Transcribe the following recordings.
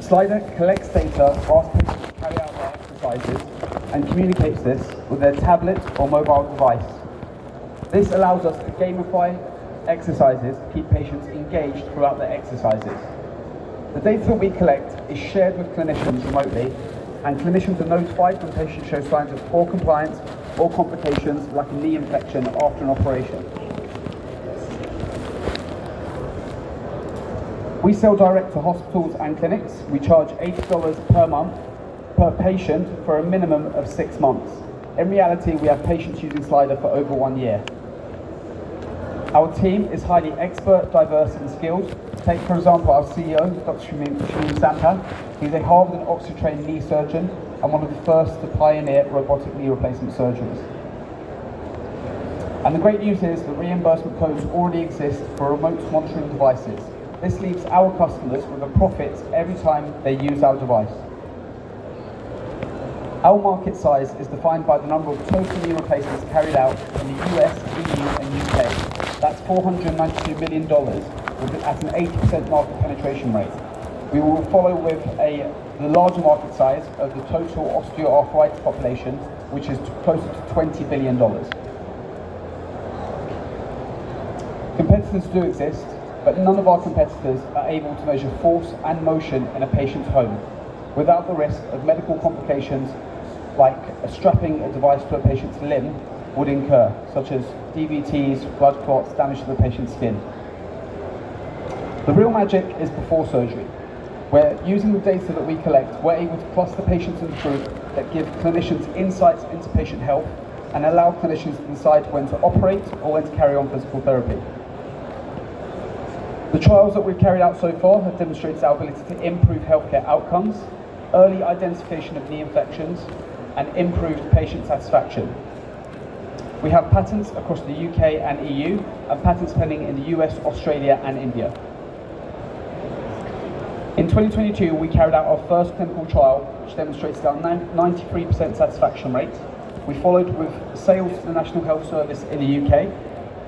Slider collects data, asks patients to carry out their exercises, and communicates this with their tablet or mobile device. This allows us to gamify exercises to keep patients engaged throughout their exercises. The data that we collect is shared with clinicians remotely, and clinicians are notified when patients show signs of poor compliance or complications like a knee infection after an operation. We sell direct to hospitals and clinics. We charge $80 per month per patient for a minimum of 6 months. In reality, we have patients using Slider for over 1 year. Our team is highly expert, diverse and skilled. Take, for example, our CEO, Dr. Shamim Santa. He's a Harvard and Oxford trained knee surgeon and one of the first to pioneer robotic knee replacement surgeries. And the great news is that reimbursement codes already exist for remote monitoring devices. This leaves our customers with a profit every time they use our device. Our market size is defined by the number of total knee replacements carried out in the US, EU and UK. That's $492 million at an 80% market penetration rate. We will follow with the larger market size of the total osteoarthritis population, which is closer to $20 billion. Competitors do exist, but none of our competitors are able to measure force and motion in a patient's home without the risk of medical complications like strapping a device to a patient's limb would incur, such as DVTs, blood clots, damage to the patient's skin. The real magic is before surgery, where using the data that we collect, we're able to cluster patients into groups that give clinicians insights into patient health and allow clinicians to decide when to operate or when to carry on physical therapy. The trials that we've carried out so far have demonstrated our ability to improve healthcare outcomes, early identification of knee infections, and improved patient satisfaction. We have patents across the UK and EU, and patents pending in the US, Australia, and India. In 2022, we carried out our first clinical trial, which demonstrated our 93% satisfaction rate. We followed with sales to the National Health Service in the UK,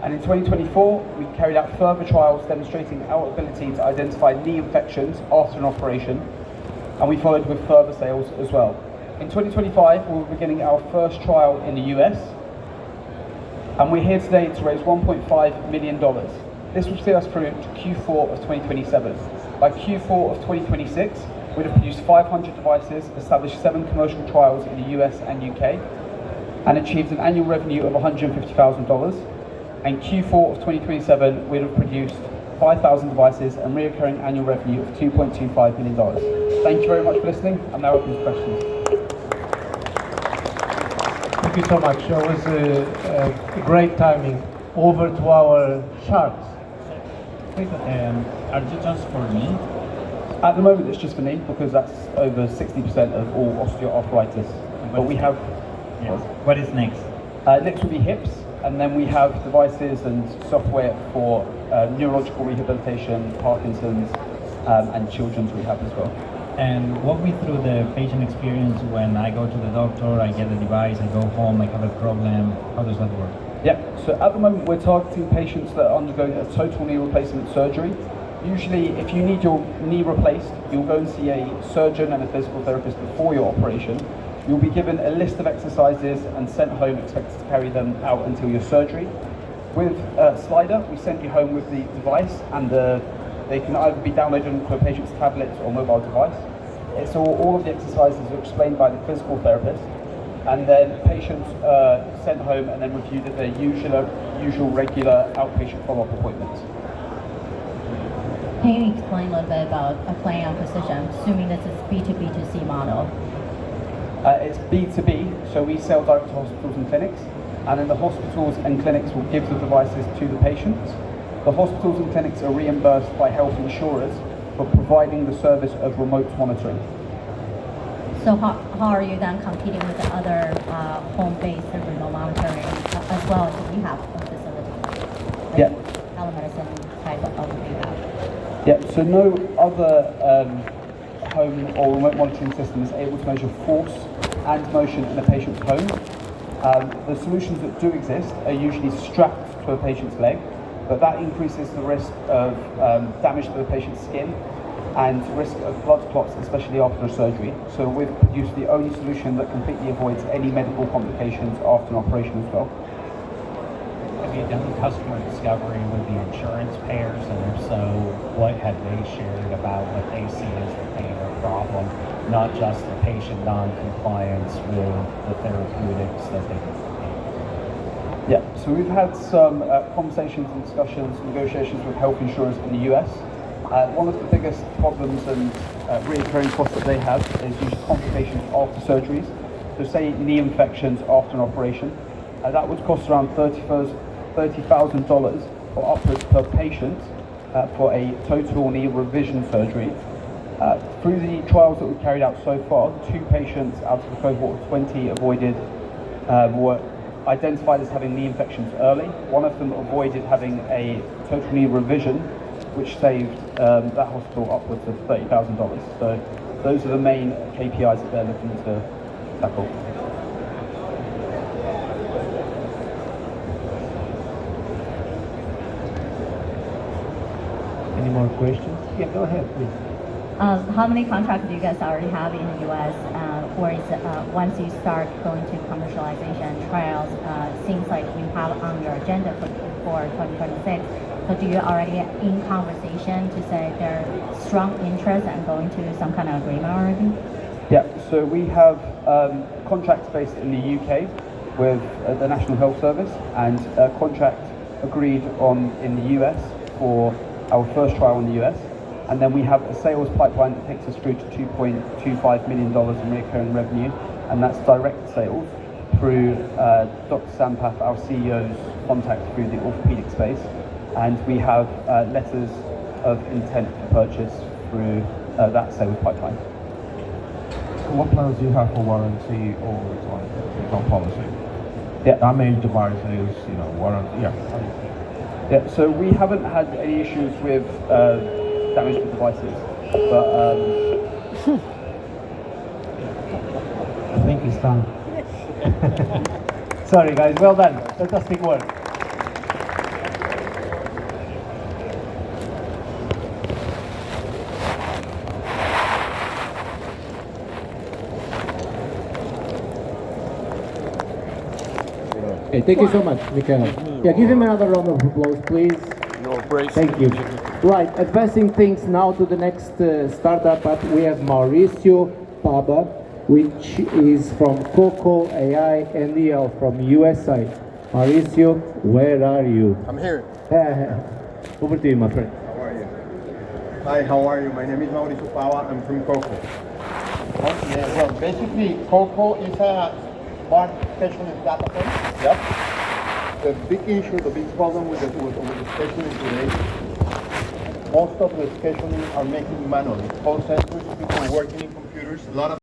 and in 2024, we carried out further trials demonstrating our ability to identify knee infections after an operation, and we followed with further sales as well. In 2025, we'll be beginning our first trial in the US, and we're here today to raise $1.5 million. This will see us through to Q4 of 2027. By Q4 of 2026, we'd have produced 500 devices, established 7 commercial trials in the US and UK, and achieved an annual revenue of $150,000. And Q4 of 2027, we'd have produced 5,000 devices and recurring annual revenue of $2.25 million. Thank you very much for listening. I'm now open to questions. Thank you so much. That was a great timing. Over to our charts. Are you just for me? At the moment, it's just for knee because that's over 60% of all osteoarthritis. But we have. Yes. What is next? Next will be hips, and then we have devices and software for neurological rehabilitation, Parkinson's, and children's rehab as well. And walk me through the patient experience when I go to the doctor, I get the device, I go home, I have a problem. How does that work? Yeah, so at the moment we're targeting patients that are undergoing a total knee replacement surgery. Usually if you need your knee replaced, you'll go and see a surgeon and a physical therapist before your operation. You'll be given a list of exercises and sent home, expected to carry them out until your surgery. With Slider, we send you home with the device, and they can either be downloaded onto a patient's tablet or mobile device. It's all of the exercises are explained by the physical therapist, and then patients sent home and then reviewed at their usual regular outpatient follow-up appointments. Can you explain a little bit about a Plan Precision, assuming this is B2B2C model? It's B2B, so we sell direct to hospitals and clinics, and then the hospitals and clinics will give the devices to the patients. The hospitals and clinics are reimbursed by health insurers for providing the service of remote monitoring. So how are you then competing with the other home-based remote monitoring as well as the rehab facility? Like Yeah. telemedicine type of rehab? Yeah, so no other home or remote monitoring system is able to measure force and motion in a patient's home. The solutions that do exist are usually strapped to a patient's leg, but that increases the risk of damage to the patient's skin and risk of blood clots, especially after surgery. So we've produced the only solution that completely avoids any medical complications after an operation as well. Have you done customer discovery with the insurance payers, and if so, what have they shared about what they see as the payer problem, not just the patient non-compliance with the therapeutics that they can take? Yeah, so we've had some conversations and discussions, negotiations with health insurers in the US. One of the biggest problems and reoccurring costs that they have is usually complications after surgeries. So say knee infections after an operation, that would cost around $30,000 or upwards per patient for a total knee revision surgery. Through the trials that we've carried out so far, 2 patients out of the cohort of 20 were identified as having knee infections early. One of them avoided having a total knee revision, which saved that hospital upwards of $30,000. So those are the main KPIs that they're looking to tackle. Any more questions? Yeah, go ahead, please. How many contracts do you guys already have in the U.S.? Or is once you start going to commercialization trials, seems like you have on your agenda for 2026. So do you already in conversation to say there's strong interest and going to some kind of agreement already? Yeah, so we have contracts based in the UK with the National Health Service, and a contract agreed on in the US for our first trial in the US. And then we have a sales pipeline that takes us through to $2.25 million in recurring revenue, and that's direct sales through Dr. Sampath, our CEO's contact through the orthopedic space. And we have letters of intent for purchase through that sales pipeline. What plans do you have for warranty or return policy? Yeah. Damage devices, warranty. Yeah. Yeah. So we haven't had any issues with damage to devices, but I think it's done. Sorry, guys. Well done. Fantastic work. Okay, thank you so much, Michael. Yeah, give him another round of applause, please. Thank you. Right, advancing things now to the next startup, but we have Mauricio Paba, which is from Coco AI NDL from USA. Mauricio, where are you? I'm here. Over to you, my friend. How are you? Hi, how are you? My name is Mauricio Pava. I'm from Coco. Okay, well, basically, Coco is a smart specialist database. Yep. The big issue, the big problem with the scheduling today, most of the scheduling are making manually. Call centers, people working in computers, a lot of